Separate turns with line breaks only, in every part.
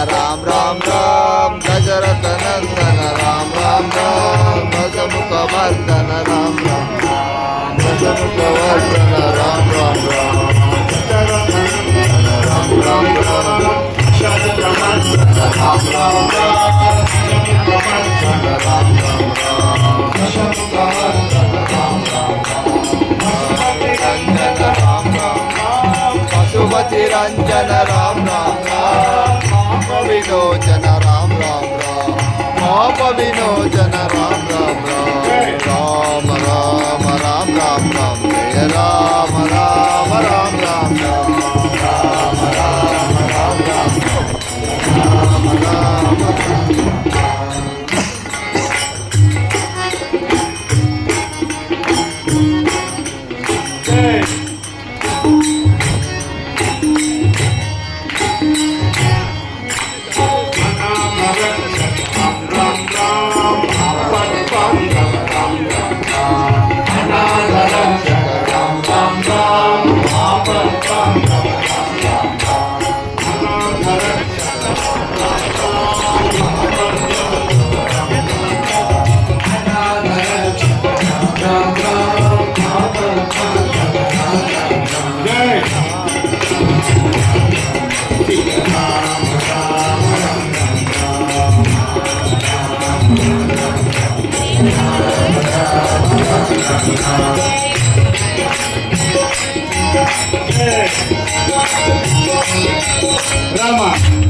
राम राम राम दशरथ नंदन राम राम राम दशमुख वर्धन राम राम राम दशमुख वर्धन राम राम राम राम राम राम दशमुख वर्धन राम राम राम राम राम दशमुख वर्धन राम राम राम राम पशुपति रंजन राम राम राम विलोचन राम राम राम पाप विलोचन राम राम राम राम राम राम राम राम जय राम राम राम राम राम राम राम राम राम राम
Rama.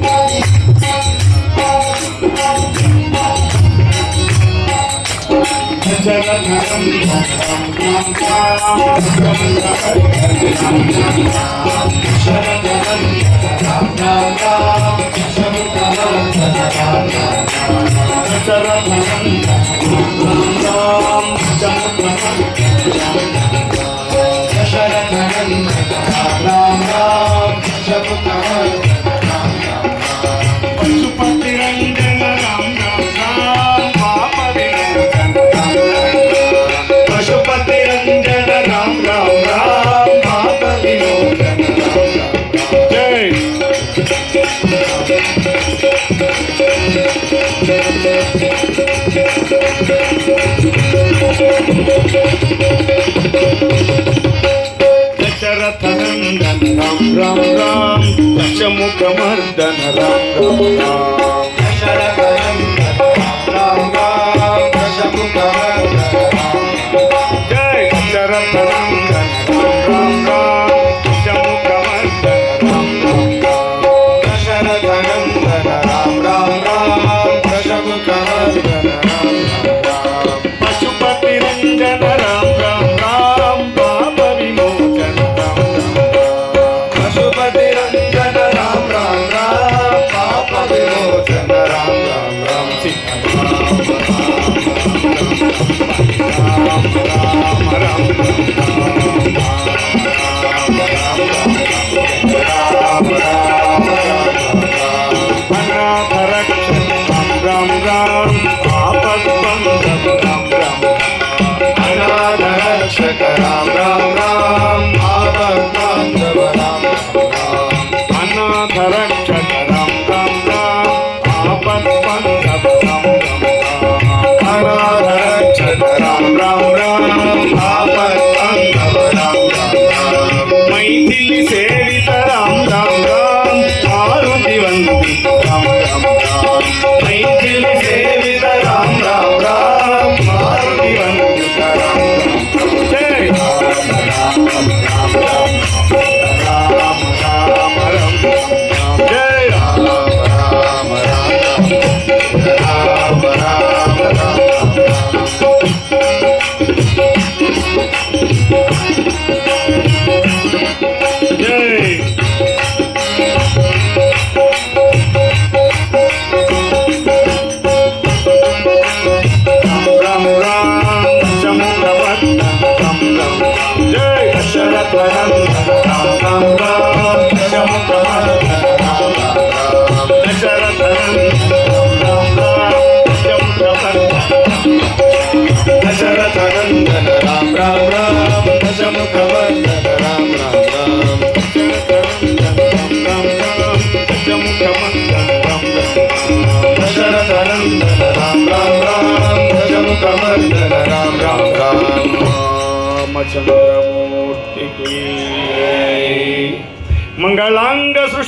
पशुपति रंजन राम राम राम पाप विलोचन पशुपति रंजन राम राम राम पाप विलोचन जय दशरथ नंदन राम राम राम दशमुख मर्दन राम राम राम
दशरथ नंदन राम राम दशमुख वर्धन राम
जय दशरथ नंदन राम राम दशमुख मर्दन राम राम
दशरथ नंदन राम राम राम दशमुख वर्धन राम राम
पशुपति रंजन राम राम राम पाप विमोचन राम
पशुपति रंजन राम राम राम पाप विलोचन
रामचंद्र मूर्ति की मंगलांग सृष्टि